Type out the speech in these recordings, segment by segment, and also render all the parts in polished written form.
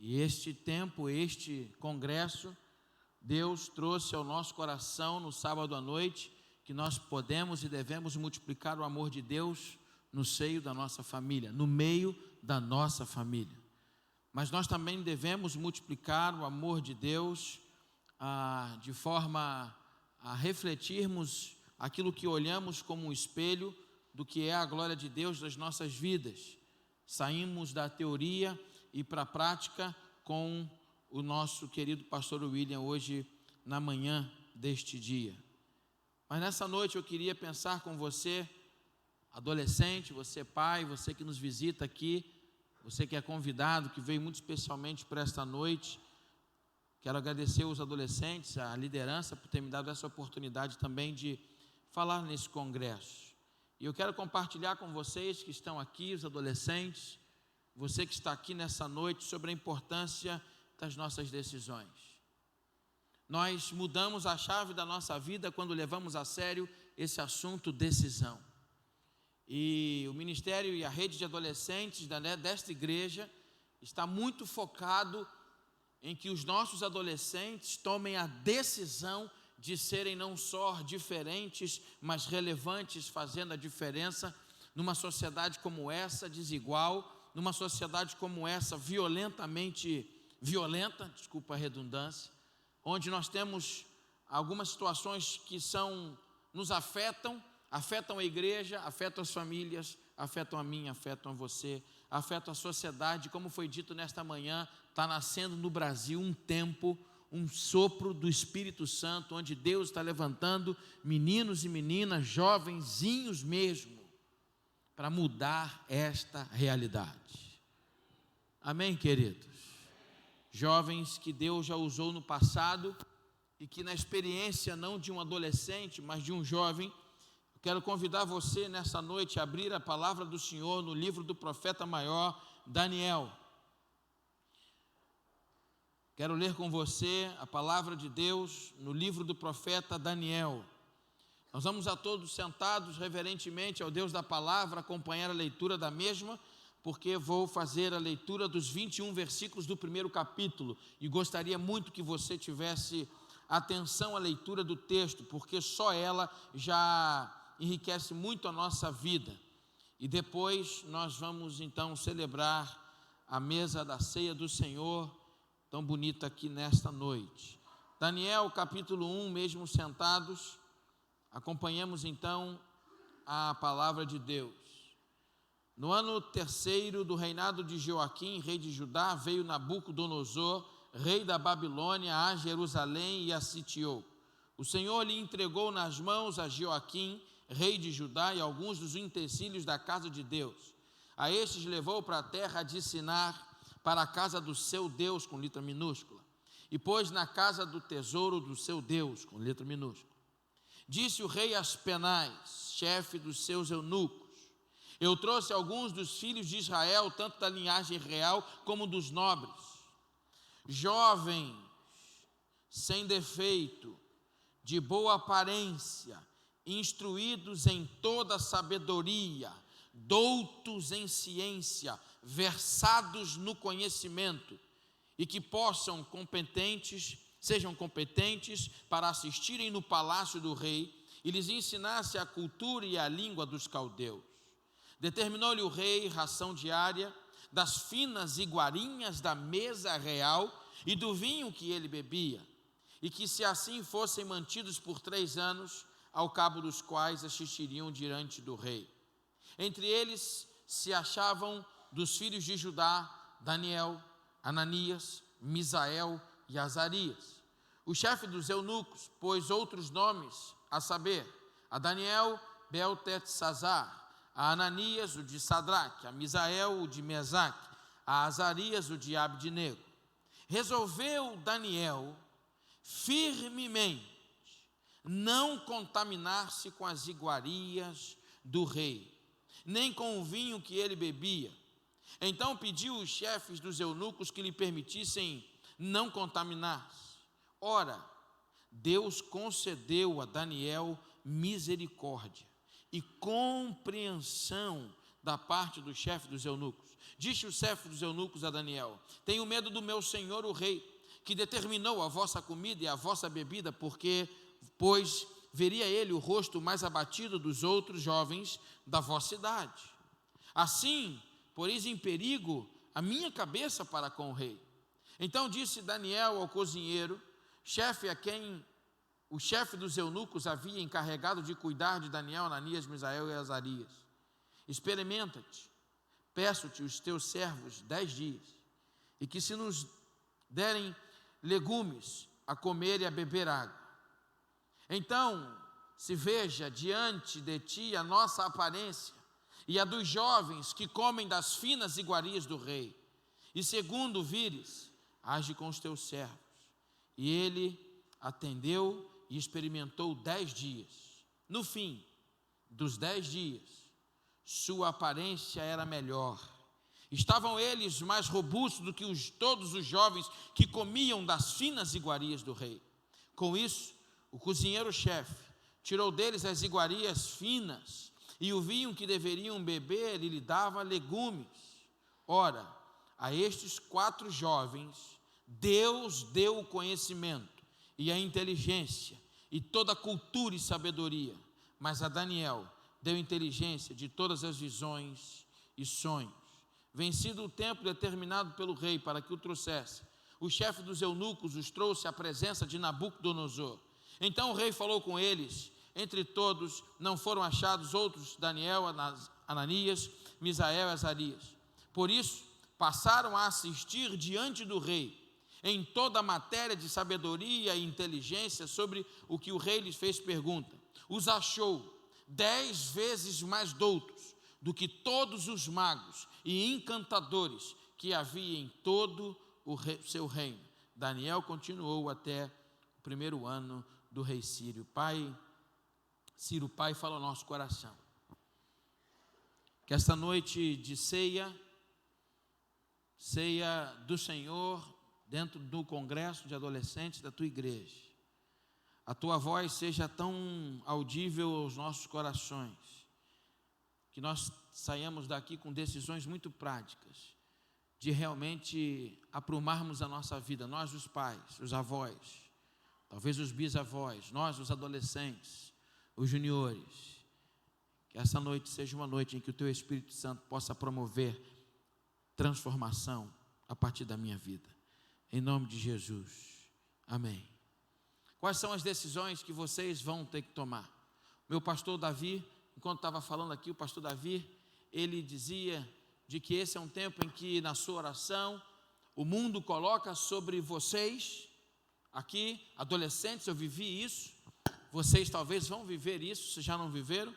E este tempo, este congresso, Deus trouxe ao nosso coração no sábado à noite que nós podemos e devemos multiplicar o amor de Deus no seio da nossa família, no meio da nossa família. Mas nós também devemos multiplicar o amor de Deus de forma a refletirmos aquilo que olhamos como um espelho do que é a glória de Deus das nossas vidas. Saímos da teoria e para a prática com o nosso querido pastor William hoje na manhã deste dia. Mas nessa noite eu queria pensar com você, adolescente, você pai, você que nos visita aqui, você que é convidado, que veio muito especialmente para esta noite. Quero agradecer aos adolescentes, a liderança, por ter me dado essa oportunidade também de falar nesse congresso. E eu quero compartilhar com vocês que estão aqui, os adolescentes, você que está aqui nessa noite, sobre a importância das nossas decisões. Nós mudamos a chave da nossa vida quando levamos a sério esse assunto, decisão. E o ministério e a rede de adolescentes desta igreja está muito focado em que os nossos adolescentes tomem a decisão de serem não só diferentes, mas relevantes, fazendo a diferença numa sociedade como essa, desigual, numa sociedade como essa, violentamente violenta, desculpa a redundância, onde nós temos algumas situações que nos afetam a igreja, afetam as famílias, afetam a mim, afetam a você, afetam a sociedade. Como foi dito nesta manhã, está nascendo no Brasil um tempo, um sopro do Espírito Santo, onde Deus está levantando meninos e meninas, jovenzinhos mesmo, para mudar esta realidade. Amém, queridos? Jovens que Deus já usou no passado e que na experiência não de um adolescente, mas de um jovem, eu quero convidar você nessa noite a abrir a palavra do Senhor no livro do profeta maior, Daniel. Quero ler com você a palavra de Deus no livro do profeta Daniel. Nós vamos a todos sentados reverentemente ao Deus da palavra, acompanhar a leitura da mesma, porque vou fazer a leitura dos 21 versículos do primeiro capítulo, e gostaria muito que você tivesse atenção à leitura do texto, porque só ela já enriquece muito a nossa vida. E depois nós vamos então celebrar a mesa da ceia do Senhor, tão bonita aqui nesta noite. Daniel capítulo 1, mesmo sentados, acompanhamos então a palavra de Deus. No ano terceiro do reinado de Joaquim, rei de Judá, veio Nabucodonosor, rei da Babilônia, a Jerusalém e a sitiou. O Senhor lhe entregou nas mãos a Joaquim, rei de Judá, e alguns dos utensílios da casa de Deus. A estes levou para a terra de Sinar, para a casa do seu Deus, com letra minúscula, e pôs na casa do tesouro do seu Deus, com letra minúscula. Disse o rei Aspenaz, chefe dos seus eunucos: eu trouxe alguns dos filhos de Israel, tanto da linhagem real como dos nobres, jovens, sem defeito, de boa aparência, instruídos em toda sabedoria, doutos em ciência, versados no conhecimento, e que sejam competentes para assistirem no palácio do rei e lhes ensinasse a cultura e a língua dos caldeus. Determinou-lhe o rei ração diária das finas iguarinhas da mesa real e do vinho que ele bebia, e que se assim fossem mantidos por 3 anos, ao cabo dos quais assistiriam diante do rei. Entre eles se achavam dos filhos de Judá, Daniel, Ananias, Misael e Azarias. O chefe dos eunucos pôs outros nomes, a saber, a Daniel, Beltetsazar, a Ananias, o de Sadraque, a Misael, o de Mesaque, a Azarias, o de Abdenego. Resolveu Daniel firmemente não contaminar-se com as iguarias do rei, nem com o vinho que ele bebia. Então pediu os chefes dos eunucos que lhe permitissem não contaminar-se. Ora, Deus concedeu a Daniel misericórdia e compreensão da parte do chefe dos eunucos. Disse o chefe dos eunucos a Daniel: tenho medo do meu senhor o rei, que determinou a vossa comida e a vossa bebida, pois veria ele o rosto mais abatido dos outros jovens da vossa idade. Assim, poreis em perigo a minha cabeça para com o rei. Então disse Daniel ao cozinheiro, chefe a quem o chefe dos eunucos havia encarregado de cuidar de Daniel, Ananias, Misael e Azarias: experimenta-te, peço-te os teus servos 10 dias, e que se nos derem legumes a comer e a beber água, então se veja diante de ti a nossa aparência e a dos jovens que comem das finas iguarias do rei. E segundo vires, age com os teus servos. E ele atendeu e experimentou 10 dias. No fim dos 10 dias, sua aparência era melhor. Estavam eles mais robustos do que todos os jovens que comiam das finas iguarias do rei. Com isso, o cozinheiro-chefe tirou deles as iguarias finas e o vinho que deveriam beber e lhe dava legumes. Ora, a estes 4 jovens, Deus deu o conhecimento e a inteligência e toda a cultura e sabedoria, mas a Daniel deu inteligência de todas as visões e sonhos. Vencido o tempo determinado pelo rei para que o trouxesse, o chefe dos eunucos os trouxe à presença de Nabucodonosor. Então o rei falou com eles. Entre todos não foram achados outros Daniel, Ananias, Misael e Azarias. Por isso passaram a assistir diante do rei em toda a matéria de sabedoria e inteligência sobre o que o rei lhes fez pergunta. Os achou 10 vezes mais doutos do que todos os magos e encantadores que havia em todo o seu reino. Daniel continuou até o primeiro ano do rei Ciro. Ciro, Pai, fala ao nosso coração. Que esta noite de ceia do Senhor, dentro do congresso de adolescentes da tua igreja, a tua voz seja tão audível aos nossos corações, que nós saiamos daqui com decisões muito práticas, de realmente aprumarmos a nossa vida, nós os pais, os avós, talvez os bisavós, nós os adolescentes, os juniores. Que essa noite seja uma noite em que o teu Espírito Santo possa promover transformação a partir da minha vida, em nome de Jesus, amém. Quais são as decisões que vocês vão ter que tomar? Meu pastor Davi, enquanto estava falando aqui, o pastor Davi, ele dizia de que esse é um tempo em que na sua oração o mundo coloca sobre vocês, aqui, adolescentes, eu vivi isso, vocês talvez vão viver isso, se já não viveram,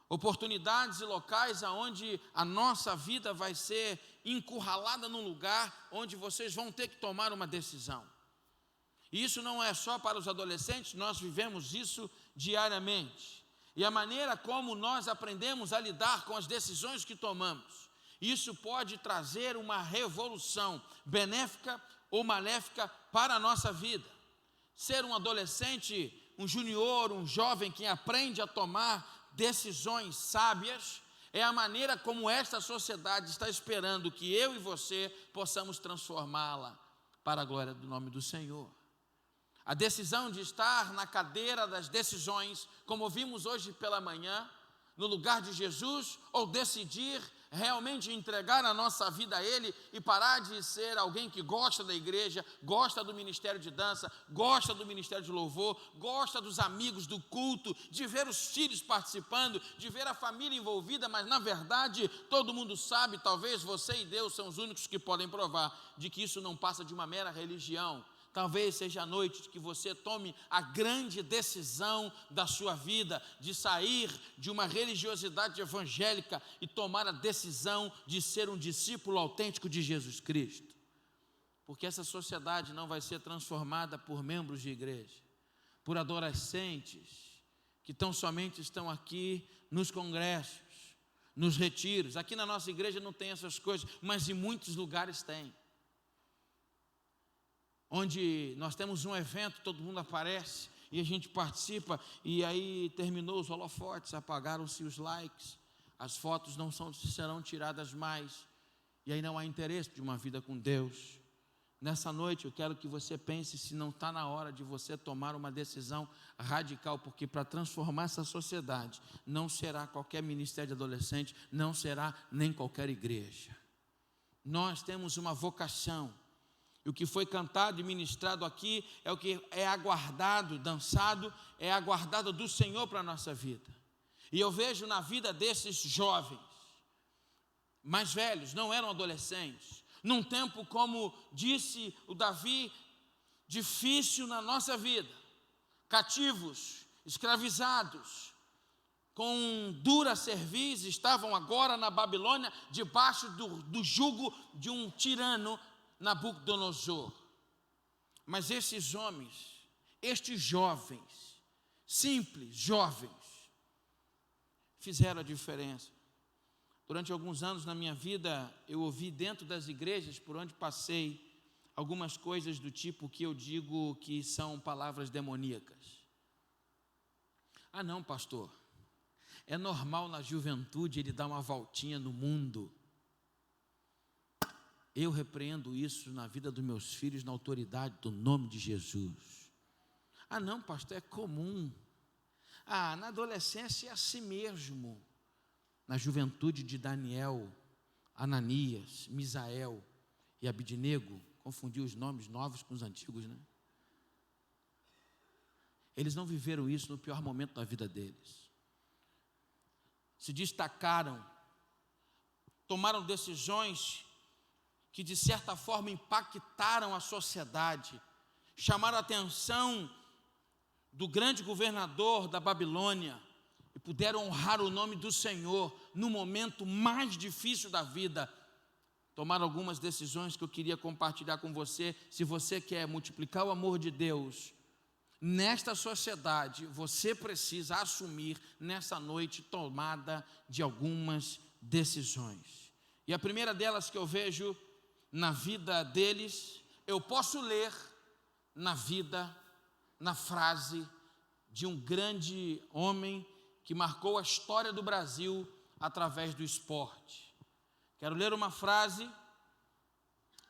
oportunidades e locais aonde a nossa vida vai ser encurralada num lugar onde vocês vão ter que tomar uma decisão. E isso não é só para os adolescentes, nós vivemos isso diariamente. E a maneira como nós aprendemos a lidar com as decisões que tomamos, isso pode trazer uma revolução benéfica ou maléfica para a nossa vida. Ser um adolescente, um junior, um jovem que aprende a tomar decisões sábias, é a maneira como esta sociedade está esperando que eu e você possamos transformá-la para a glória do nome do Senhor. A decisão de estar na cadeira das decisões, como vimos hoje pela manhã, no lugar de Jesus, ou decidir realmente entregar a nossa vida a Ele e parar de ser alguém que gosta da igreja, gosta do ministério de dança, gosta do ministério de louvor, gosta dos amigos, do culto, de ver os filhos participando, de ver a família envolvida, mas na verdade todo mundo sabe, talvez você e Deus são os únicos que podem provar de que isso não passa de uma mera religião. Talvez seja a noite que você tome a grande decisão da sua vida, de sair de uma religiosidade evangélica e tomar a decisão de ser um discípulo autêntico de Jesus Cristo. Porque essa sociedade não vai ser transformada por membros de igreja, por adolescentes que tão somente estão aqui nos congressos, nos retiros. Aqui na nossa igreja não tem essas coisas, mas em muitos lugares tem. Onde nós temos um evento, todo mundo aparece e a gente participa, e aí terminou os holofotes, apagaram-se os likes, as fotos não serão tiradas mais, e aí não há interesse de uma vida com Deus. Nessa noite eu quero que você pense se não está na hora de você tomar uma decisão radical, porque para transformar essa sociedade não será qualquer ministério de adolescente, não será nem qualquer igreja. Nós temos uma vocação, e o que foi cantado e ministrado aqui é o que é aguardado, dançado, é aguardado do Senhor para a nossa vida. E eu vejo na vida desses jovens, mais velhos, não eram adolescentes, num tempo, como disse o Davi, difícil na nossa vida, cativos, escravizados, com dura cerviz, estavam agora na Babilônia, debaixo do jugo de um tirano, Nabucodonosor. Mas esses homens, estes jovens, simples jovens, fizeram a diferença. Durante alguns anos na minha vida, eu ouvi dentro das igrejas por onde passei algumas coisas do tipo que eu digo que são palavras demoníacas. Ah não, pastor, é normal na juventude ele dar uma voltinha no mundo. Eu repreendo isso na vida dos meus filhos na autoridade do nome de Jesus. Ah não, pastor, é comum. Ah, na adolescência é assim mesmo. Na juventude de Daniel, Ananias, Misael e Abidnego, confundiu os nomes novos com os antigos, né? Eles não viveram isso no pior momento da vida deles. Se destacaram, tomaram decisões que de certa forma impactaram a sociedade, chamaram a atenção do grande governador da Babilônia, e puderam honrar o nome do Senhor no momento mais difícil da vida. Tomaram algumas decisões que eu queria compartilhar com você. Se você quer multiplicar o amor de Deus nesta sociedade, você precisa assumir nessa noite tomada de algumas decisões. E a primeira delas que eu vejo na vida deles, eu posso ler na frase de um grande homem que marcou a história do Brasil através do esporte. Quero ler uma frase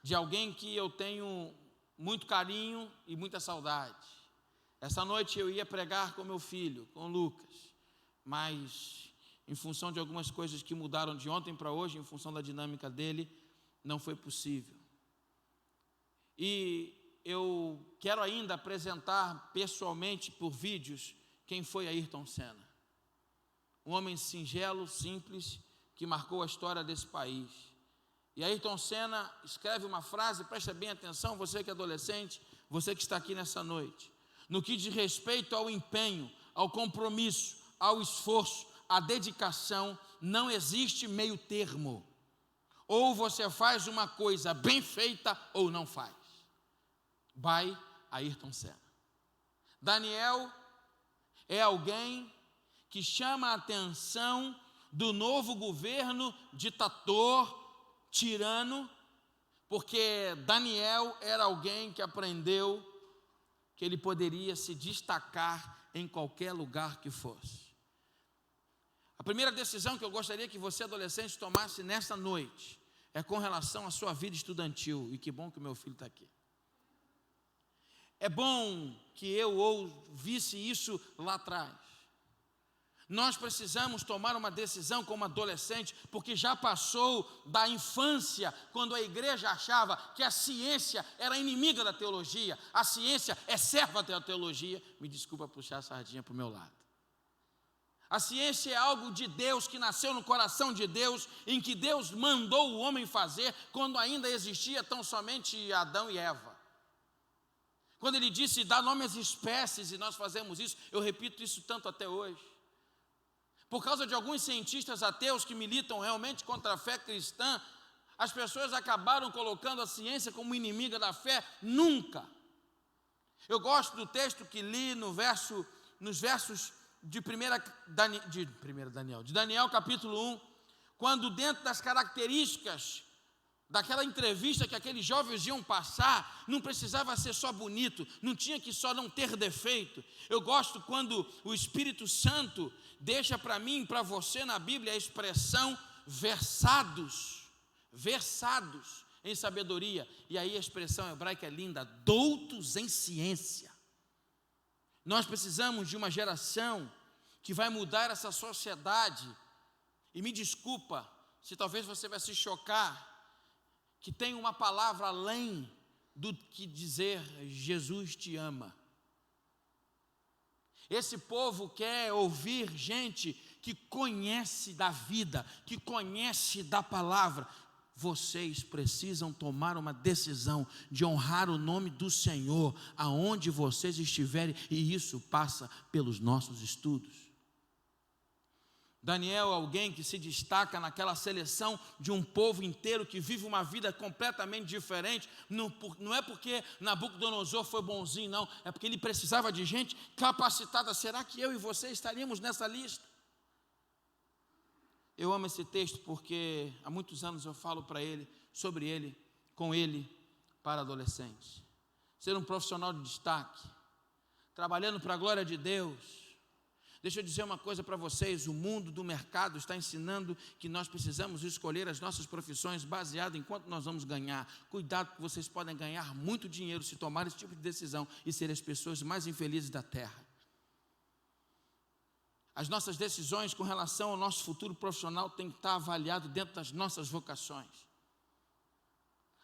de alguém que eu tenho muito carinho e muita saudade. Essa noite eu ia pregar com meu filho, com o Lucas, mas em função de algumas coisas que mudaram de ontem para hoje, em função da dinâmica dele, não foi possível. E eu quero ainda apresentar pessoalmente por vídeos quem foi Ayrton Senna. Um homem singelo, simples, que marcou a história desse país. E Ayrton Senna escreve uma frase, presta bem atenção, você que é adolescente, você que está aqui nessa noite. No que diz respeito ao empenho, ao compromisso, ao esforço, à dedicação, não existe meio termo. Ou você faz uma coisa bem feita ou não faz. By Ayrton Senna. Daniel é alguém que chama a atenção do novo governo ditador, tirano, porque Daniel era alguém que aprendeu que ele poderia se destacar em qualquer lugar que fosse. A primeira decisão que eu gostaria que você, adolescente, tomasse nesta noite é com relação à sua vida estudantil, e que bom que o meu filho está aqui. É bom que eu ouvisse isso lá atrás. Nós precisamos tomar uma decisão como adolescente, porque já passou da infância, quando a igreja achava que a ciência era inimiga da teologia, a ciência é serva da teologia. Me desculpa puxar a sardinha para o meu lado. A ciência é algo de Deus, que nasceu no coração de Deus, em que Deus mandou o homem fazer, quando ainda existia tão somente Adão e Eva. Quando ele disse, dá nome às espécies, e nós fazemos isso, eu repito isso tanto até hoje. Por causa de alguns cientistas ateus que militam realmente contra a fé cristã, as pessoas acabaram colocando a ciência como inimiga da fé. Nunca. Eu gosto do texto que li nos versos de Daniel capítulo 1, quando dentro das características daquela entrevista que aqueles jovens iam passar, não precisava ser só bonito, não tinha que só não ter defeito. Eu gosto quando o Espírito Santo deixa para mim e para você na Bíblia a expressão versados em sabedoria, e aí a expressão hebraica é linda, doutos em ciência. Nós precisamos de uma geração que vai mudar essa sociedade, e me desculpa, se talvez você vai se chocar, que tem uma palavra além do que dizer Jesus te ama. Esse povo quer ouvir gente que conhece da vida, que conhece da palavra. Vocês precisam tomar uma decisão de honrar o nome do Senhor aonde vocês estiverem, e isso passa pelos nossos estudos. Daniel é alguém que se destaca naquela seleção de um povo inteiro que vive uma vida completamente diferente. Não é porque Nabucodonosor foi bonzinho, não. É porque ele precisava de gente capacitada. Será que eu e você estaríamos nessa lista? Eu amo esse texto porque há muitos anos eu falo sobre ele, com ele, para adolescentes. Ser um profissional de destaque, trabalhando para a glória de Deus. Deixa eu dizer uma coisa para vocês, o mundo do mercado está ensinando que nós precisamos escolher as nossas profissões baseado em quanto nós vamos ganhar. Cuidado que vocês podem ganhar muito dinheiro se tomarem esse tipo de decisão e serem as pessoas mais infelizes da terra. As nossas decisões com relação ao nosso futuro profissional têm que estar avaliado dentro das nossas vocações.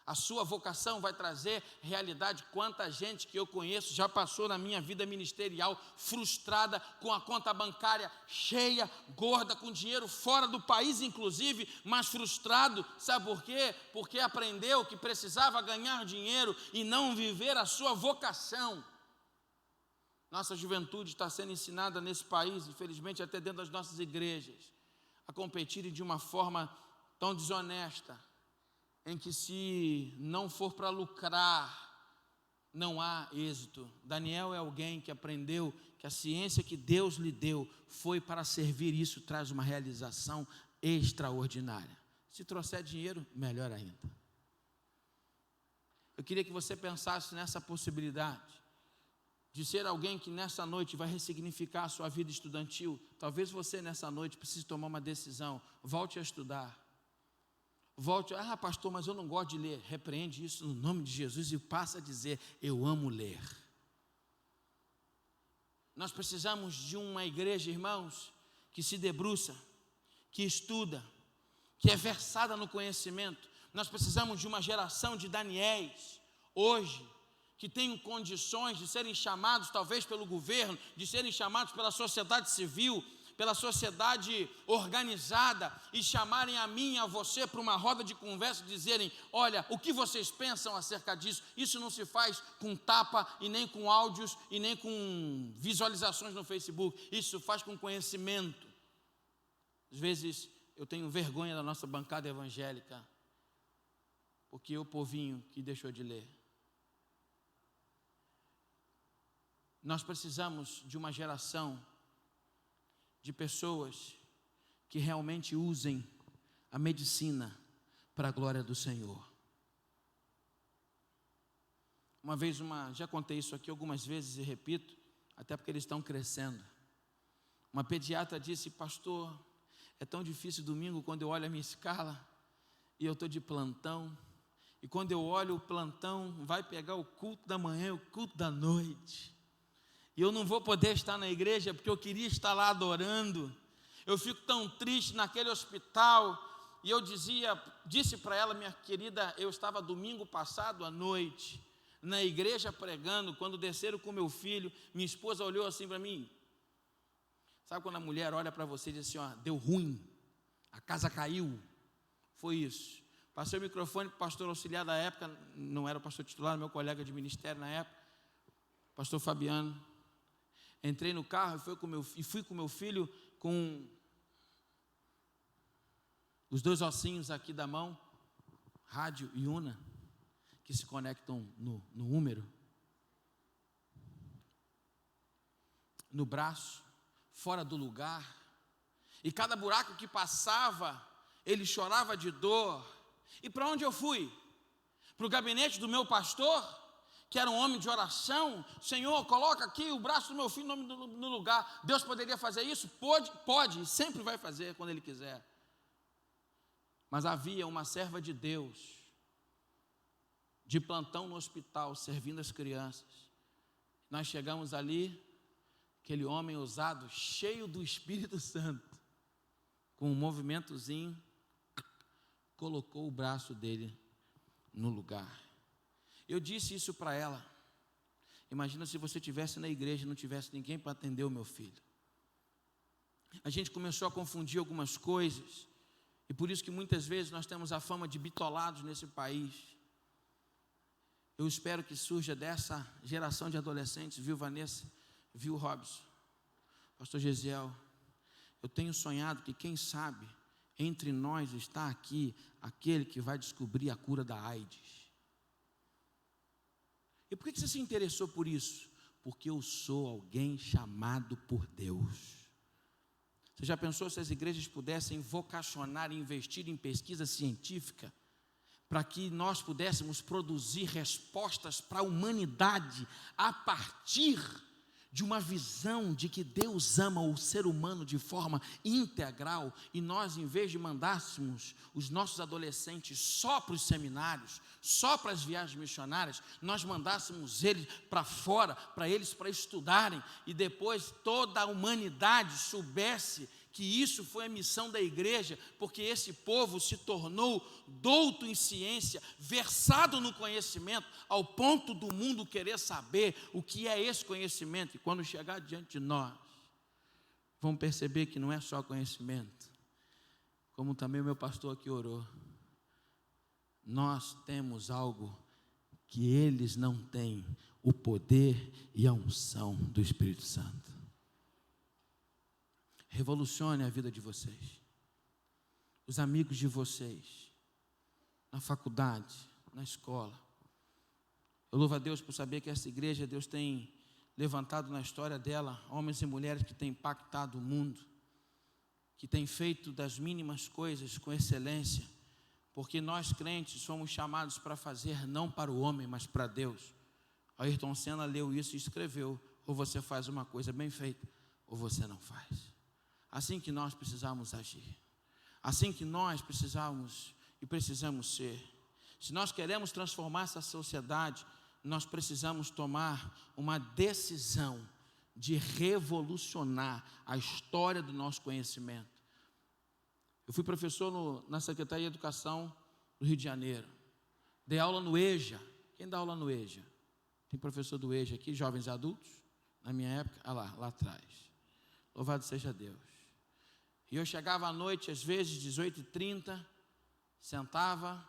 A sua vocação vai trazer realidade. Quanta gente que eu conheço já passou na minha vida ministerial frustrada, com a conta bancária cheia, gorda, com dinheiro fora do país inclusive, mas frustrado. Sabe por quê? Porque aprendeu que precisava ganhar dinheiro e não viver a sua vocação. Nossa juventude está sendo ensinada nesse país, infelizmente até dentro das nossas igrejas, a competirem de uma forma tão desonesta, em que se não for para lucrar, não há êxito. Daniel é alguém que aprendeu que a ciência que Deus lhe deu foi para servir, isso traz uma realização extraordinária. Se trouxer dinheiro, melhor ainda. Eu queria que você pensasse nessa possibilidade de ser alguém que nessa noite vai ressignificar a sua vida estudantil. Talvez você nessa noite precise tomar uma decisão, volte a estudar. Volte, pastor, mas eu não gosto de ler. Repreende isso no nome de Jesus e passa a dizer, eu amo ler. Nós precisamos de uma igreja, irmãos, que se debruça, que estuda, que é versada no conhecimento. Nós precisamos de uma geração de Daniéis, hoje, que tenham condições de serem chamados, talvez pelo governo, de serem chamados pela sociedade civil, pela sociedade organizada, e chamarem a mim e a você para uma roda de conversa e dizerem, olha, o que vocês pensam acerca disso? Isso não se faz com tapa e nem com áudios e nem com visualizações no Facebook, isso se faz com conhecimento. Às vezes eu tenho vergonha da nossa bancada evangélica, porque o povinho que deixou de ler. Nós precisamos de uma geração de pessoas que realmente usem a medicina para a glória do Senhor. Uma vez, já contei isso aqui algumas vezes e repito, até porque eles estão crescendo. Uma pediatra disse, pastor, é tão difícil domingo quando eu olho a minha escala e eu estou de plantão, e quando eu olho o plantão, vai pegar o culto da manhã e o culto da noite. E eu não vou poder estar na igreja porque eu queria estar lá adorando. Eu fico tão triste naquele hospital. E eu disse para ela, minha querida, eu estava domingo passado à noite na igreja pregando, quando desceram com meu filho, minha esposa olhou assim para mim. Sabe quando a mulher olha para você e diz assim, deu ruim, a casa caiu? Foi isso. Passei o microfone para o pastor auxiliar da época, não era o pastor titular, meu colega de ministério na época, pastor Fabiano. Entrei no carro e fui com meu filho com os dois ossinhos aqui da mão, rádio e una, que se conectam no húmero, no braço, fora do lugar. E cada buraco que passava, ele chorava de dor. E para onde eu fui? Para o gabinete do meu pastor, que era um homem de oração. Senhor, coloca aqui o braço do meu filho no lugar. Deus poderia fazer isso? Pode, sempre vai fazer quando Ele quiser. Mas havia uma serva de Deus, de plantão no hospital, servindo as crianças. Nós chegamos ali, aquele homem ousado, cheio do Espírito Santo, com um movimentozinho, colocou o braço dele no lugar. Eu disse isso para ela. Imagina se você estivesse na igreja e não tivesse ninguém para atender o meu filho. A gente começou a confundir algumas coisas, e por isso que muitas vezes nós temos a fama de bitolados nesse país. Eu espero que surja dessa geração de adolescentes, viu, Vanessa, viu, Robson, pastor Gesiel, eu tenho sonhado que, quem sabe, entre nós está aqui aquele que vai descobrir a cura da AIDS. E por que você se interessou por isso? Porque eu sou alguém chamado por Deus. Você já pensou se as igrejas pudessem vocacionar e investir em pesquisa científica, para que nós pudéssemos produzir respostas para a humanidade a partir de uma visão de que Deus ama o ser humano de forma integral, e nós, em vez de mandássemos os nossos adolescentes só para os seminários, só para as viagens missionárias, nós mandássemos eles para fora, para estudarem, e depois toda a humanidade soubesse que isso foi a missão da igreja, porque esse povo se tornou douto em ciência, versado no conhecimento, ao ponto do mundo querer saber o que é esse conhecimento. E quando chegar diante de nós, vão perceber que não é só conhecimento, como também o meu pastor aqui orou. Nós temos algo que eles não têm, o poder e a unção do Espírito Santo. Revolucione a vida de vocês, os amigos de vocês, na faculdade, na escola. Eu louvo a Deus por saber que essa igreja, Deus tem levantado na história dela homens e mulheres que têm impactado o mundo, que têm feito das mínimas coisas com excelência, porque nós crentes somos chamados para fazer não para o homem, mas para Deus. Ayrton Senna leu isso e escreveu: ou você faz uma coisa bem feita, ou você não faz. Assim que nós precisamos agir, assim que nós precisamos ser. Se nós queremos transformar essa sociedade, nós precisamos tomar uma decisão de revolucionar a história do nosso conhecimento. Eu fui professor na Secretaria de Educação do Rio de Janeiro, dei aula no EJA. Quem dá aula no EJA? Tem professor do EJA aqui, jovens adultos? Na minha época, lá atrás. Louvado seja Deus. E eu chegava à noite, às vezes, 18h30, sentava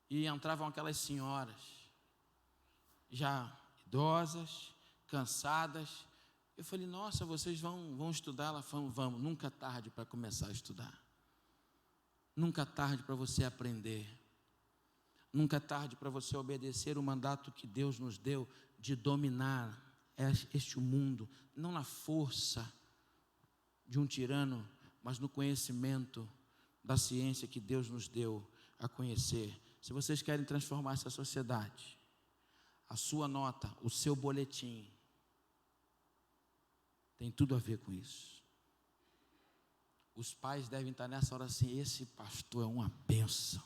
e entravam aquelas senhoras, já idosas, cansadas. Eu falei: nossa, vocês vão estudar? Ela falou: vamos. Nunca é tarde para começar a estudar. Nunca é tarde para você aprender. Nunca é tarde para você obedecer o mandato que Deus nos deu de dominar este mundo, não na força de um tirano, mas no conhecimento da ciência que Deus nos deu a conhecer. Se vocês querem transformar essa sociedade, a sua nota, o seu boletim, tem tudo a ver com isso. Os pais devem estar nessa hora assim: esse pastor é uma bênção.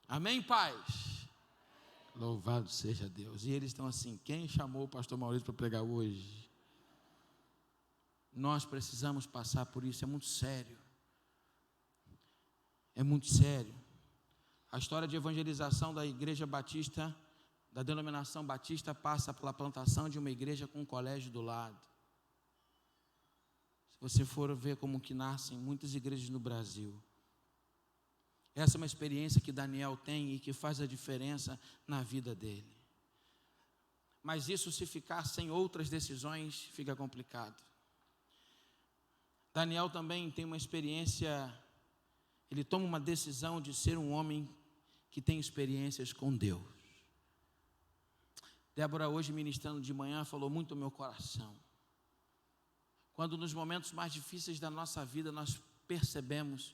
Amém, pais? Louvado seja Deus. E eles estão assim: quem chamou o pastor Maurício para pregar hoje? Nós precisamos passar por isso, é muito sério. É muito sério. A história de evangelização da igreja batista, da denominação batista, passa pela plantação de uma igreja com um colégio do lado. Se você for ver como que nascem muitas igrejas no Brasil. Essa é uma experiência que Daniel tem e que faz a diferença na vida dele. Mas isso, se ficar sem outras decisões, fica complicado. Daniel também tem uma experiência, ele toma uma decisão de ser um homem que tem experiências com Deus. Débora, hoje ministrando de manhã, falou muito ao meu coração. Quando nos momentos mais difíceis da nossa vida nós percebemos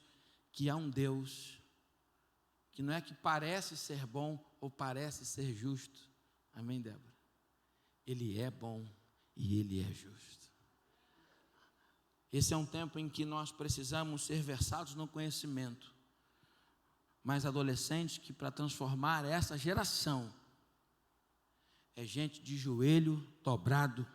que há um Deus que não é que parece ser bom ou parece ser justo. Amém, Débora? Ele é bom e Ele é justo. Esse é um tempo em que nós precisamos ser versados no conhecimento, mas adolescentes que, para transformar essa geração, é gente de joelho dobrado.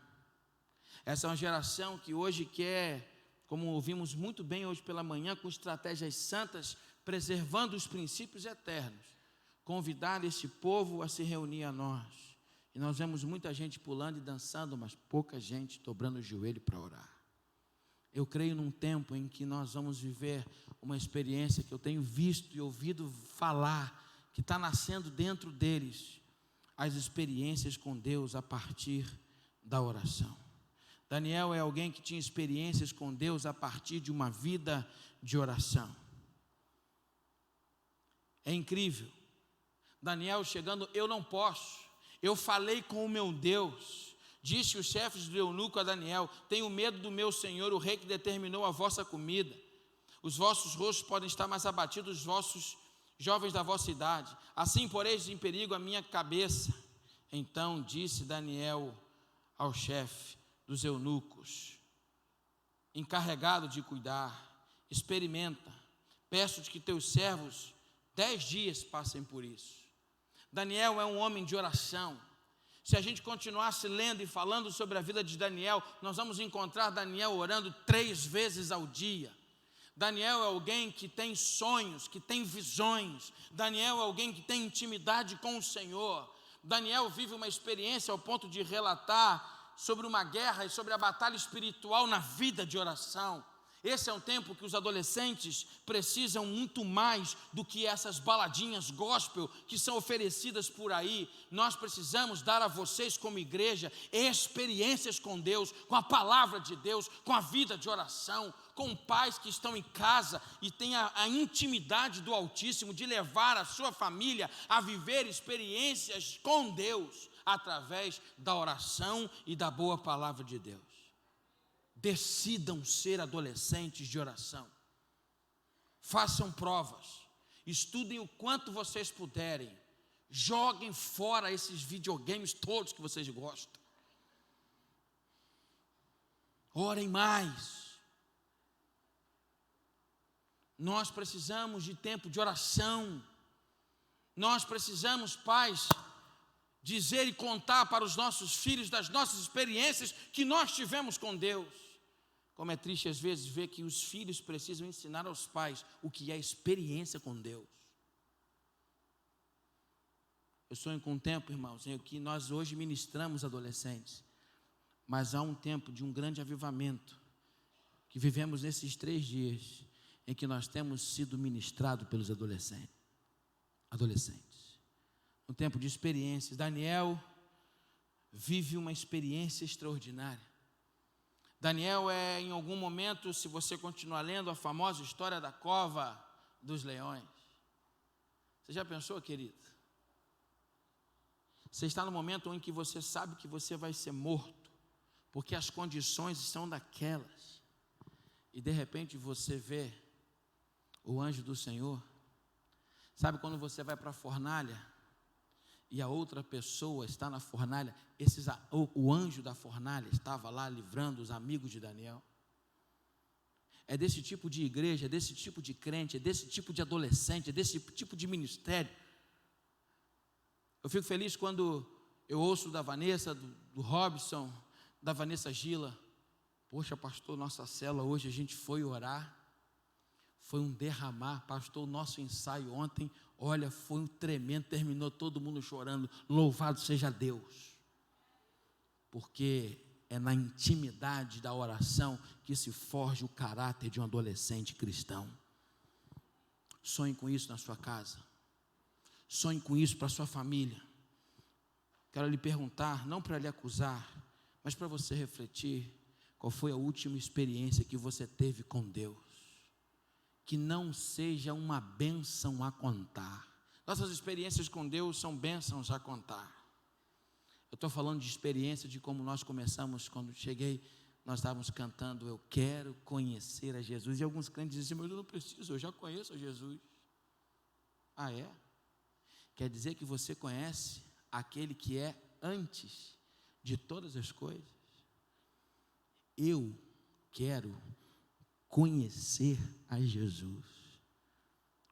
Essa é uma geração que hoje quer, como ouvimos muito bem hoje pela manhã, com estratégias santas, preservando os princípios eternos, convidar esse povo a se reunir a nós. E nós vemos muita gente pulando e dançando, mas pouca gente dobrando o joelho para orar. Eu creio num tempo em que nós vamos viver uma experiência que eu tenho visto e ouvido falar, que está nascendo dentro deles, as experiências com Deus a partir da oração. Daniel é alguém que tinha experiências com Deus a partir de uma vida de oração. É incrível. Daniel chegando, eu não posso, eu falei com o meu Deus. Disse os chefes do eunuco a Daniel: tenho medo do meu senhor, o rei que determinou a vossa comida. Os vossos rostos podem estar mais abatidos, os vossos jovens da vossa idade. Assim poreis em perigo a minha cabeça. Então disse Daniel ao chefe dos eunucos, encarregado de cuidar: experimenta, peço-te que teus servos 10 dias passem por isso. Daniel é um homem de oração. Se a gente continuasse lendo e falando sobre a vida de Daniel, nós vamos encontrar Daniel orando 3 vezes ao dia. Daniel é alguém que tem sonhos, que tem visões. Daniel é alguém que tem intimidade com o Senhor. Daniel vive uma experiência ao ponto de relatar sobre uma guerra e sobre a batalha espiritual na vida de oração. Esse é um tempo que os adolescentes precisam muito mais do que essas baladinhas gospel que são oferecidas por aí. Nós precisamos dar a vocês, como igreja, experiências com Deus, com a palavra de Deus, com a vida de oração, com pais que estão em casa e têm a intimidade do Altíssimo de levar a sua família a viver experiências com Deus através da oração e da boa palavra de Deus. Decidam ser adolescentes de oração. Façam provas. Estudem o quanto vocês puderem. Joguem fora esses videogames todos que vocês gostam. Orem mais. Nós precisamos de tempo de oração. Nós precisamos, pais, dizer e contar para os nossos filhos das nossas experiências que nós tivemos com Deus. Como é triste às vezes ver que os filhos precisam ensinar aos pais o que é experiência com Deus. Eu sonho com um tempo, irmãos, em que nós hoje ministramos adolescentes, mas há um tempo de um grande avivamento que vivemos nesses 3 dias em que nós temos sido ministrados pelos adolescentes. Um tempo de experiências. Daniel vive uma experiência extraordinária. Daniel é, em algum momento, se você continuar lendo, a famosa história da cova dos leões. Você já pensou, querido? Você está no momento em que você sabe que você vai ser morto, porque as condições são daquelas, e de repente você vê o anjo do Senhor. Sabe quando você vai para a fornalha e a outra pessoa está na fornalha? O anjo da fornalha estava lá livrando os amigos de Daniel. É desse tipo de igreja, é desse tipo de crente, é desse tipo de adolescente, é desse tipo de ministério. Eu fico feliz quando eu ouço da Vanessa, do Robson, da Vanessa Gila: poxa, pastor, nossa célula hoje a gente foi orar, foi um derramar. Pastor, o nosso ensaio ontem, olha, foi um tremendo, terminou todo mundo chorando. Louvado seja Deus, porque é na intimidade da oração que se forja o caráter de um adolescente cristão. Sonhe com isso na sua casa, sonhe com isso para a sua família. Quero lhe perguntar, não para lhe acusar, mas para você refletir: qual foi a última experiência que você teve com Deus? Que não seja uma bênção a contar. Nossas experiências com Deus são bênçãos a contar. Eu estou falando de experiência de como nós começamos quando cheguei nós estávamos cantando, eu quero conhecer a Jesus, e alguns crentes dizem, mas eu não preciso, eu já conheço a Jesus. Ah, é? Quer dizer que você conhece aquele que é antes de todas as coisas? Eu quero conhecer a Jesus.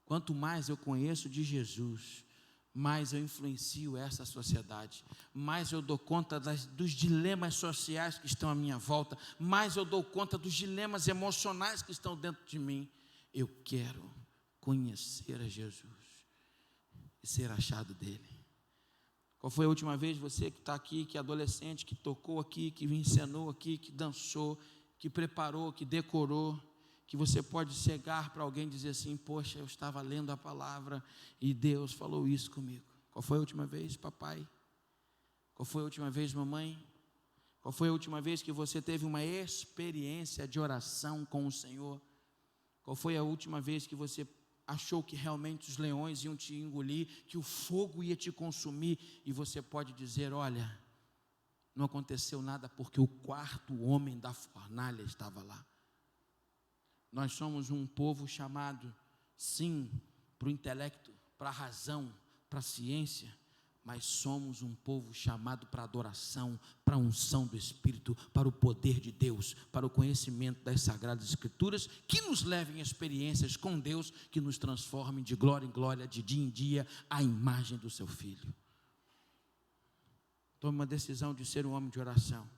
Quanto mais eu conheço de Jesus, mais eu influencio essa sociedade, mais eu dou conta dos dilemas sociais que estão à minha volta, mais eu dou conta dos dilemas emocionais que estão dentro de mim. Eu quero conhecer a Jesus e ser achado dele. Qual foi a última vez, você que está aqui, que é adolescente, que tocou aqui, que encenou aqui, que dançou, que preparou, que decorou, que você pode chegar para alguém e dizer assim, poxa, eu estava lendo a palavra e Deus falou isso comigo. Qual foi a última vez, papai? Qual foi a última vez, mamãe? Qual foi a última vez que você teve uma experiência de oração com o Senhor? Qual foi a última vez que você achou que realmente os leões iam te engolir, que o fogo ia te consumir, e você pode dizer, olha, não aconteceu nada porque o quarto homem da fornalha estava lá. Nós somos um povo chamado, sim, para o intelecto, para a razão, para a ciência, mas somos um povo chamado para a adoração, para a unção do Espírito, para o poder de Deus, para o conhecimento das Sagradas Escrituras, que nos levem a experiências com Deus, que nos transformem de glória em glória, de dia em dia, à imagem do seu Filho. Tome uma decisão de ser um homem de oração.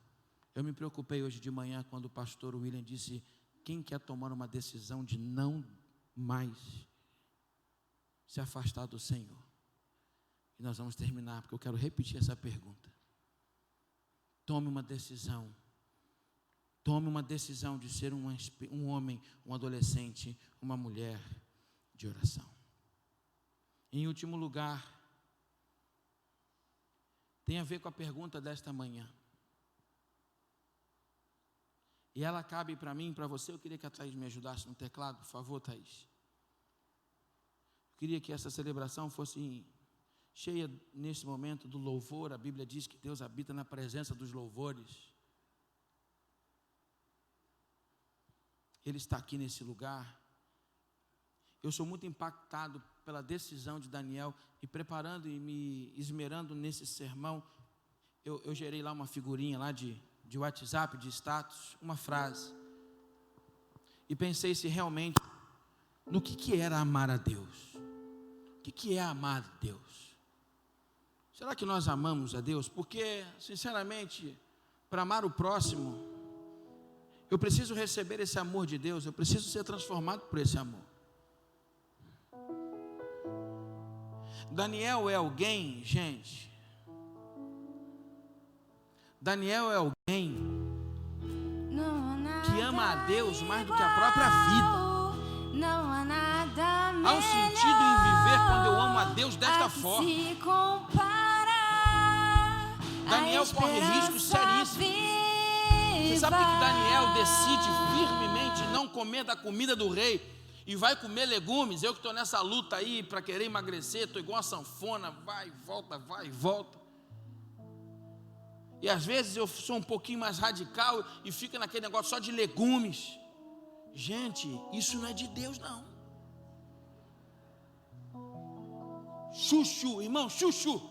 Eu me preocupei hoje de manhã quando o pastor William disse, quem quer tomar uma decisão de não mais se afastar do Senhor? E nós vamos terminar, porque eu quero repetir essa pergunta. Tome uma decisão. Tome uma decisão de ser um homem, um adolescente, uma mulher de oração. Em último lugar, tem a ver com a pergunta desta manhã. E ela cabe para mim e para você. Eu queria que a Thaís me ajudasse no teclado, por favor, Thaís. Eu queria que essa celebração fosse cheia nesse momento do louvor. A Bíblia diz que Deus habita na presença dos louvores. Ele está aqui nesse lugar. Eu sou muito impactado pela decisão de Daniel, e preparando e me esmerando nesse sermão, eu gerei lá uma figurinha lá de WhatsApp, de status, uma frase, e pensei se realmente, no que era amar a Deus. O que é amar a Deus? Será que nós amamos a Deus? Porque, sinceramente, para amar o próximo, eu preciso receber esse amor de Deus, eu preciso ser transformado por esse amor. Daniel é alguém, gente, Daniel é alguém que ama a Deus mais do que a própria vida. Há um sentido em viver quando eu amo a Deus desta forma. Daniel corre riscos seríssimos. Você sabe por que Daniel decide firmemente não comer da comida do rei e vai comer legumes? Eu que estou nessa luta aí para querer emagrecer, estou igual a sanfona, vai e volta. E às vezes eu sou um pouquinho mais radical e fica naquele negócio só de legumes. Gente, isso não é de Deus não. Chuchu, irmão, chuchu.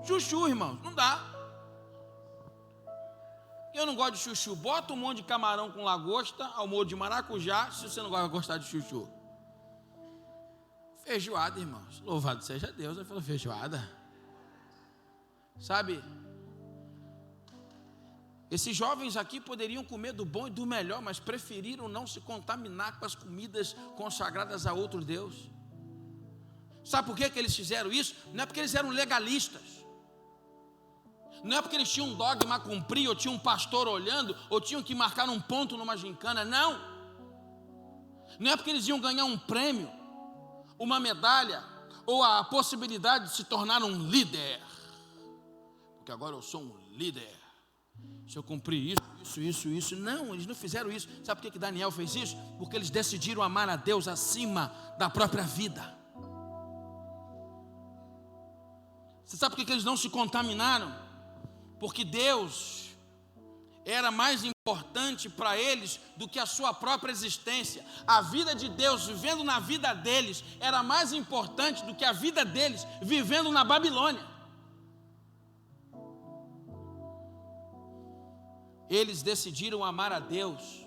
Chuchu, irmão, não dá. Eu não gosto de chuchu. Bota um monte de camarão com lagosta ao molho de maracujá, se você não vai gostar de chuchu. Feijoada, irmãos. Louvado seja Deus, ele falou feijoada. Sabe? Esses jovens aqui poderiam comer do bom e do melhor, mas preferiram não se contaminar com as comidas consagradas a outro Deus. Sabe por que eles fizeram isso? Não é porque eles eram legalistas. Não é porque eles tinham um dogma a cumprir, ou tinham um pastor olhando, ou tinham que marcar um ponto numa gincana. Não. Não é porque eles iam ganhar um prêmio, uma medalha, ou a possibilidade de se tornar um líder. Porque agora eu sou um líder. Se eu cumprir isso. Não, eles não fizeram isso. Sabe por que Daniel fez isso? Porque eles decidiram amar a Deus acima da própria vida. Você sabe por que eles não se contaminaram? Porque Deus, era mais importante para eles do que a sua própria existência. A vida de Deus vivendo na vida deles era mais importante do que a vida deles vivendo na Babilônia. Eles decidiram amar a Deus.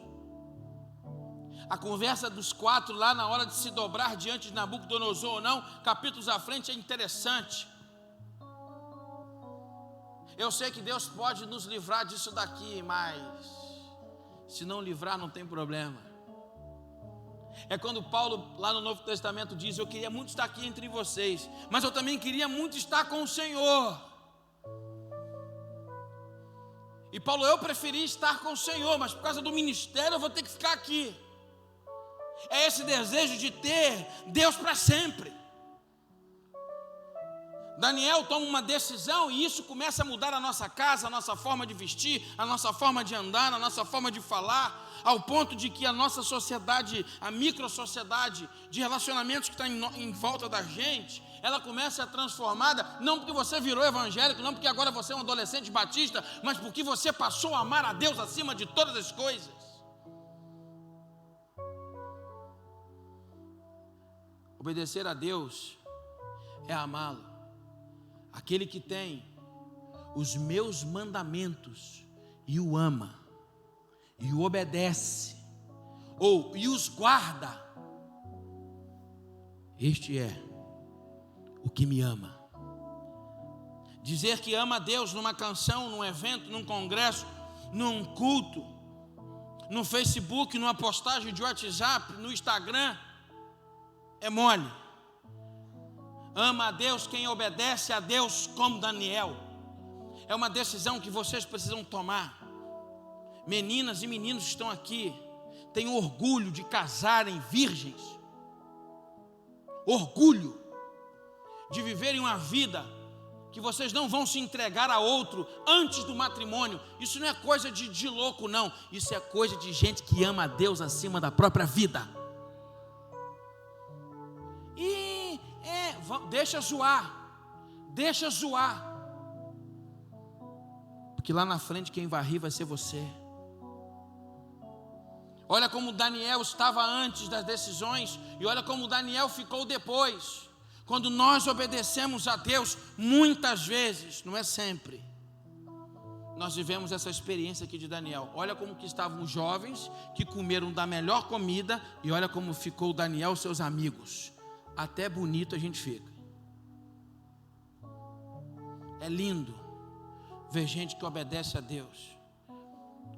A conversa dos 4 lá na hora de se dobrar diante de Nabucodonosor ou não, capítulos à frente, é interessante. Eu sei que Deus pode nos livrar disso daqui, mas se não livrar não tem problema. É quando Paulo lá no Novo Testamento diz: eu queria muito estar aqui entre vocês, mas eu também queria muito estar com o Senhor. E Paulo: eu preferi estar com o Senhor, mas por causa do ministério eu vou ter que ficar aqui. É esse desejo de ter Deus para sempre. Daniel toma uma decisão e isso começa a mudar a nossa casa, a nossa forma de vestir, a nossa forma de andar, a nossa forma de falar, ao ponto de que a nossa sociedade, a micro-sociedade de relacionamentos que está em volta da gente, ela começa a ser transformada, não porque você virou evangélico, não porque agora você é um adolescente batista, mas porque você passou a amar a Deus acima de todas as coisas. Obedecer a Deus é amá-lo. Aquele que tem os meus mandamentos e o ama, e o obedece, e os guarda, este é o que me ama. Dizer que ama a Deus numa canção, num evento, num congresso, num culto, no Facebook, numa postagem de WhatsApp, no Instagram, é mole. Ama a Deus quem obedece a Deus como Daniel. É uma decisão que vocês precisam tomar. Meninas e meninos que estão aqui têm orgulho de casarem virgens, orgulho de viverem uma vida que vocês não vão se entregar a outro antes do matrimônio. Isso não é coisa de louco, não. Isso é coisa de gente que ama a Deus acima da própria vida. Deixa zoar, porque lá na frente quem vai rir vai ser você. Olha como Daniel estava antes das decisões, e olha como Daniel ficou depois. Quando nós obedecemos a Deus, muitas vezes, não é sempre, nós vivemos essa experiência aqui de Daniel. Olha como que estavam os jovens que comeram da melhor comida, e olha como ficou Daniel e seus amigos. Até bonito a gente fica. É lindo ver gente que obedece a Deus,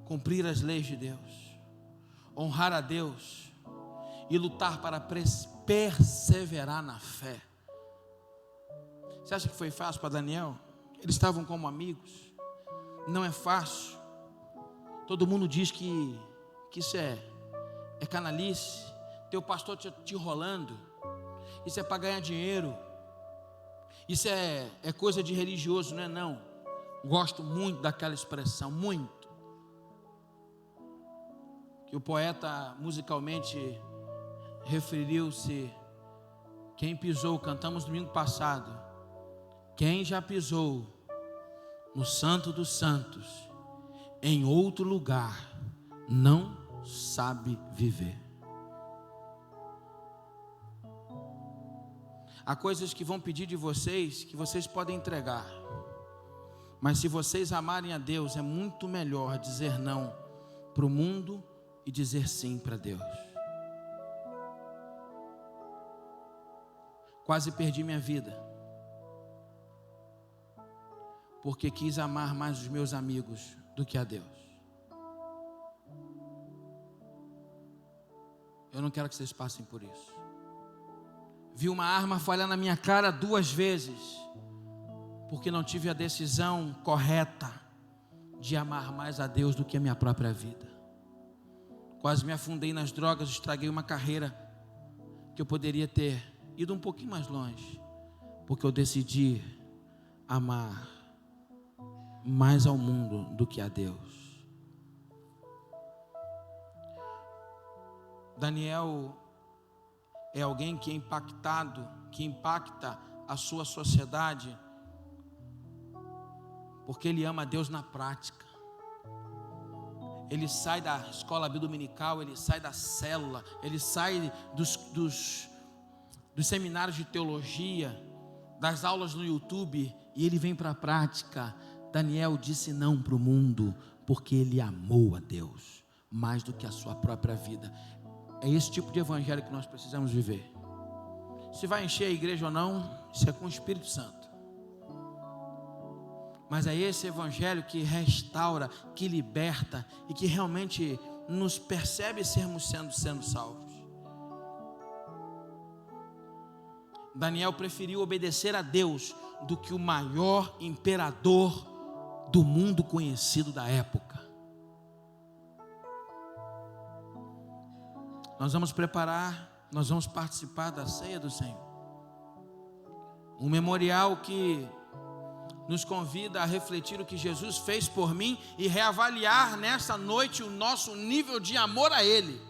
cumprir as leis de Deus, honrar a Deus e lutar para perseverar na fé. Você acha que foi fácil para Daniel? Eles estavam como amigos. Não é fácil. Todo mundo diz que isso é canalice. Teu pastor te enrolando. Isso é para ganhar dinheiro. Isso é coisa de religioso, não é não. Gosto muito daquela expressão, muito. Que o poeta musicalmente referiu-se: quem pisou, cantamos domingo passado, quem já pisou no Santo dos Santos, em outro lugar, não sabe viver. Há coisas que vão pedir de vocês, que vocês podem entregar. Mas se vocês amarem a Deus, é muito melhor dizer não para o mundo e dizer sim para Deus. Quase perdi minha vida, porque quis amar mais os meus amigos do que a Deus. Eu não quero que vocês passem por isso. Vi uma arma falhar na minha cara 2 vezes, porque não tive a decisão correta de amar mais a Deus do que a minha própria vida. Quase me afundei nas drogas, estraguei uma carreira que eu poderia ter ido um pouquinho mais longe, porque eu decidi amar mais ao mundo do que a Deus. Daniel é alguém que é impactado, que impacta a sua sociedade, porque ele ama a Deus na prática. ele sai da escola dominical, ele sai da célula, ele sai dos seminários de teologia, das aulas no YouTube, e ele vem para a prática. Daniel disse não para o mundo, porque ele amou a Deus mais do que a sua própria vida. É esse tipo de evangelho que nós precisamos viver. Se vai encher a igreja ou não, isso é com o Espírito Santo. Mas é esse evangelho que restaura, que liberta e que realmente nos percebe sermos sendo salvos. Daniel preferiu obedecer a Deus do que o maior imperador do mundo conhecido da época. Nós vamos participar da ceia do Senhor. Um memorial que nos convida a refletir o que Jesus fez por mim e reavaliar nessa noite o nosso nível de amor a Ele.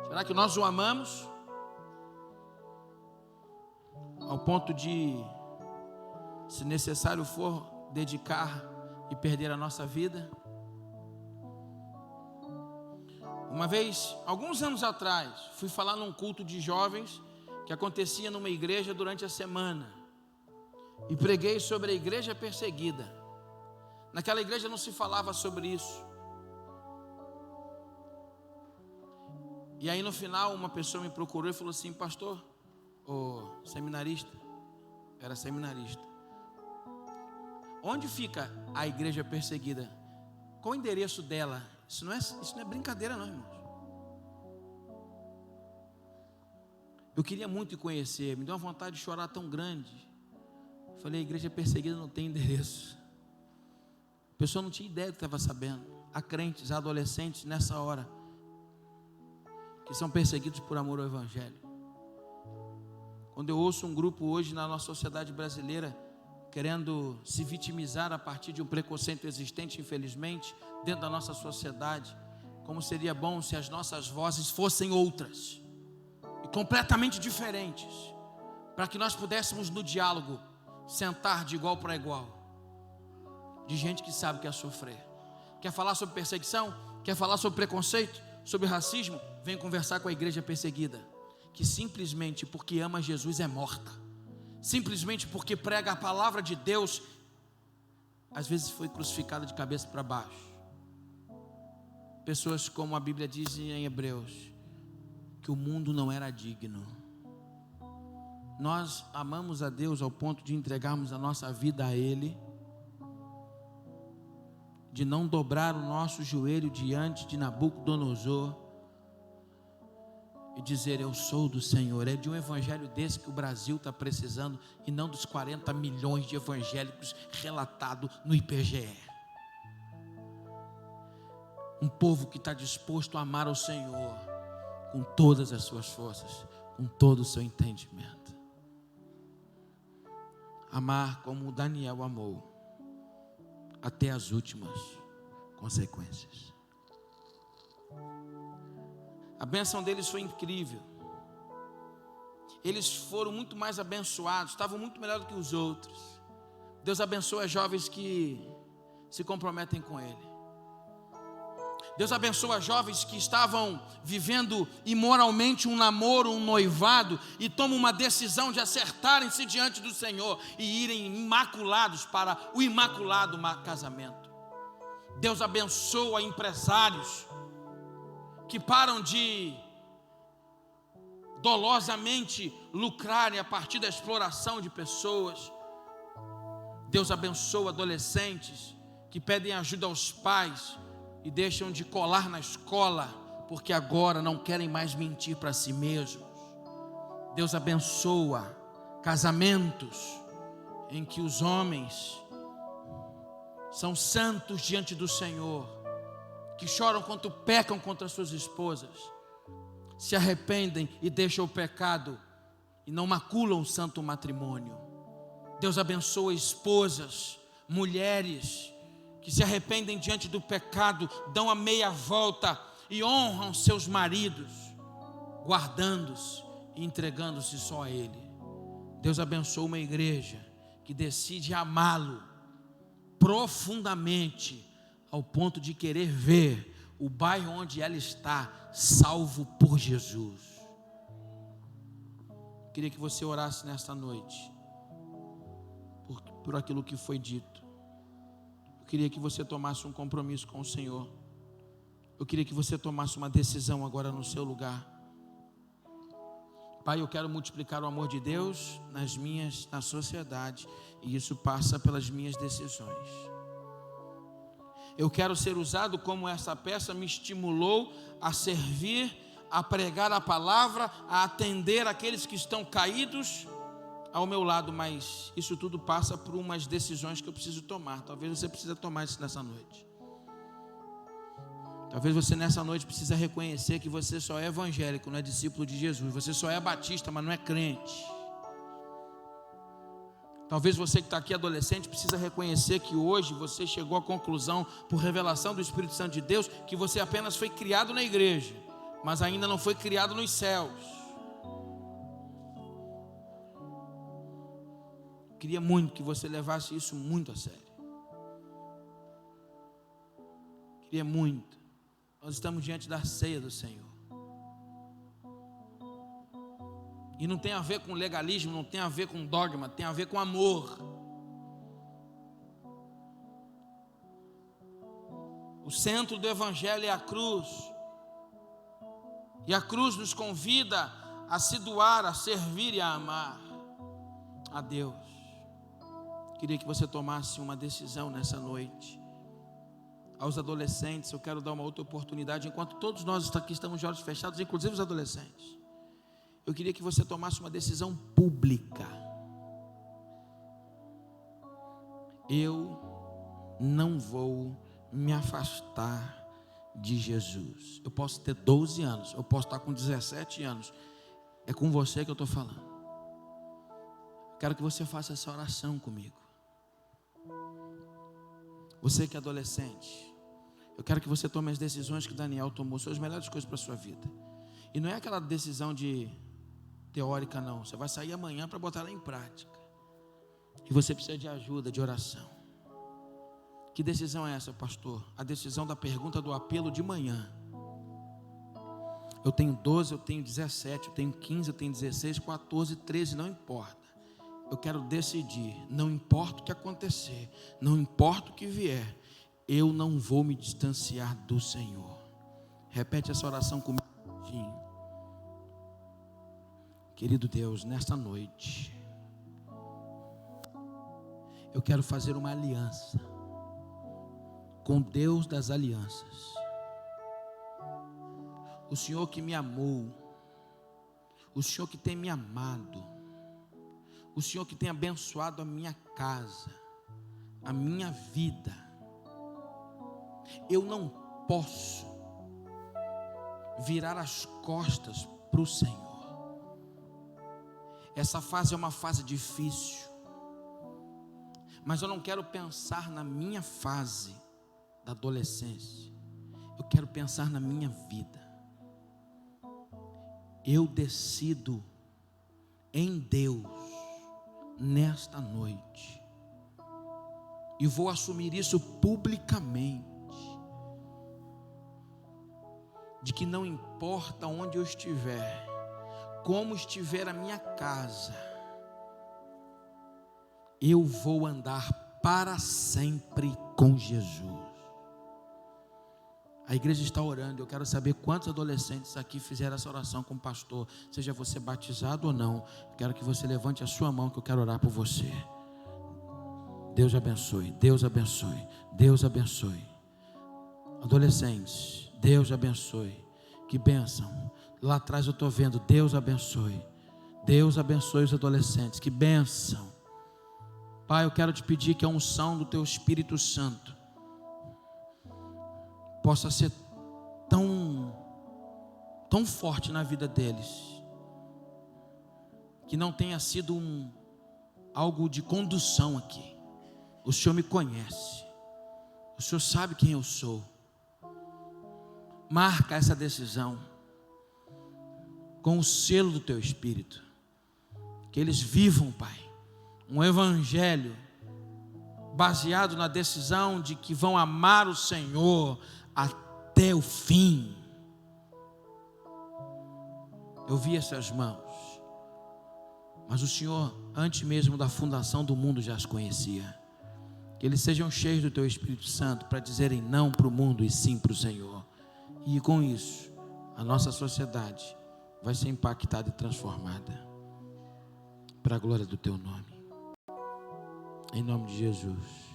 Será que nós o amamos ao ponto de, se necessário for, dedicar e perder a nossa vida? Uma vez, alguns anos atrás, fui falar num culto de jovens que acontecia numa igreja durante a semana, e preguei sobre a igreja perseguida. Naquela igreja não se falava sobre isso. E aí no final uma pessoa me procurou e falou assim: pastor, seminarista, era seminarista, onde fica a igreja perseguida? Qual o endereço dela? Isso não é brincadeira não, irmãos. Eu queria muito conhecer, me deu uma vontade de chorar tão grande. Falei: a igreja perseguida não tem endereço. A pessoa não tinha ideia do que estava sabendo. Há crentes, há adolescentes nessa hora que são perseguidos por amor ao evangelho. Quando eu ouço um grupo hoje na nossa sociedade brasileira querendo se vitimizar a partir de um preconceito existente, infelizmente, dentro da nossa sociedade, como seria bom se as nossas vozes fossem outras e completamente diferentes, para que nós pudéssemos no diálogo sentar de igual para igual, de gente que sabe o que é sofrer. Quer falar sobre perseguição? Quer falar sobre preconceito? Sobre racismo? Vem conversar com a igreja perseguida, que simplesmente porque ama Jesus é morta, simplesmente porque prega a palavra de Deus, às vezes foi crucificada de cabeça para baixo. Pessoas, como a Bíblia diz em Hebreus, que o mundo não era digno. Nós amamos a Deus ao ponto de entregarmos a nossa vida a Ele, de não dobrar o nosso joelho diante de Nabucodonosor e dizer: eu sou do Senhor. É de um evangelho desse que o Brasil está precisando, e não dos 40 milhões de evangélicos relatados no IBGE. Um povo que está disposto a amar o Senhor com todas as suas forças, com todo o seu entendimento. Amar como Daniel amou, até as últimas consequências. A bênção deles foi incrível. Eles foram muito mais abençoados, estavam muito melhor do que os outros. Deus abençoa jovens que se comprometem com Ele. Deus abençoa jovens que estavam vivendo imoralmente um namoro, um noivado, e tomam uma decisão de acertarem-se diante do Senhor e irem imaculados para o imaculado casamento. Deus abençoa empresários que param de dolosamente lucrarem a partir da exploração de pessoas. Deus abençoa adolescentes que pedem ajuda aos pais e deixam de colar na escola, porque agora não querem mais mentir para si mesmos. Deus abençoa casamentos em que os homens são santos diante do Senhor, que choram quando pecam contra suas esposas, se arrependem e deixam o pecado e não maculam o santo matrimônio. Deus abençoa esposas, mulheres que se arrependem diante do pecado, dão a meia volta e honram seus maridos, guardando-se e entregando-se só a Ele. Deus abençoa uma igreja que decide amá-lo profundamente, ao ponto de querer ver o bairro onde ela está salvo por Jesus. Queria que você orasse nesta noite por aquilo que foi dito. Eu queria que você tomasse um compromisso com o Senhor. Eu queria que você tomasse uma decisão agora no seu lugar. Pai, eu quero multiplicar o amor de Deus na sociedade, e isso passa pelas minhas decisões. Eu quero ser usado como essa peça me estimulou a servir, a pregar a palavra, a atender aqueles que estão caídos ao meu lado, mas isso tudo passa por umas decisões que eu preciso tomar. Talvez você precise tomar isso nessa noite. Talvez você nessa noite precisa reconhecer que você só é evangélico, não é discípulo de Jesus. Você só é batista, mas não é crente. Talvez você que está aqui adolescente precisa reconhecer que hoje você chegou à conclusão, por revelação do Espírito Santo de Deus, que você apenas foi criado na igreja, mas ainda não foi criado nos céus. Queria muito que você levasse isso muito a sério. Queria muito. Nós estamos diante da ceia do Senhor. E não tem a ver com legalismo, não tem a ver com dogma, tem a ver com amor. O centro do Evangelho é a cruz. E a cruz nos convida a se doar, a servir e a amar a Deus. Queria que você tomasse uma decisão nessa noite. Aos adolescentes, eu quero dar uma outra oportunidade, enquanto todos nós aqui estamos de olhos fechados, inclusive os adolescentes. Eu queria que você tomasse uma decisão pública. Eu não vou me afastar de Jesus. Eu posso ter 12 anos, eu posso estar com 17 anos. É com você que eu estou falando. Quero que você faça essa oração comigo. Você que é adolescente, eu quero que você tome as decisões que Daniel tomou, são as melhores coisas para a sua vida. E não é aquela decisão teórica, não. Você vai sair amanhã para botar ela em prática. E você precisa de ajuda, de oração. Que decisão é essa, pastor? A decisão da pergunta do apelo de manhã. Eu tenho 12, eu tenho 17, eu tenho 15, eu tenho 16, 14, 13, não importa. Eu quero decidir, não importa o que acontecer, não importa o que vier, eu não vou me distanciar do Senhor. Repete essa oração comigo. Querido Deus, nesta noite, eu quero fazer uma aliança com Deus das alianças. O Senhor que me amou, o Senhor que tem me amado, o Senhor que tem abençoado a minha casa, a minha vida. Eu não posso virar as costas para o Senhor. Essa fase é uma fase difícil, mas eu não quero pensar na minha fase da adolescência. Eu quero pensar na minha vida. Eu decido em Deus nesta noite, e vou assumir isso publicamente, de que não importa onde eu estiver, como estiver a minha casa, eu vou andar para sempre com Jesus. A igreja está orando. Eu quero saber quantos adolescentes aqui fizeram essa oração com o pastor. Seja você batizado ou não, quero que você levante a sua mão, que eu quero orar por você. Deus abençoe, Deus abençoe, Deus abençoe. Adolescentes, Deus abençoe. Que bênção. Lá atrás eu estou vendo, Deus abençoe. Deus abençoe os adolescentes, que bênção. Pai, eu quero te pedir que a unção do teu Espírito Santo possa ser tão forte na vida deles, que não tenha sido algo de condução aqui. O Senhor me conhece, o Senhor sabe quem eu sou. Marca essa decisão com o selo do teu Espírito, que eles vivam, Pai, um evangelho baseado na decisão de que vão amar o Senhor até o fim. Eu vi essas mãos, mas o Senhor, antes mesmo da fundação do mundo, já as conhecia. Que eles sejam cheios do Teu Espírito Santo para dizerem não para o mundo e sim para o Senhor. E com isso, a nossa sociedade vai ser impactada e transformada para a glória do Teu nome. Em nome de Jesus.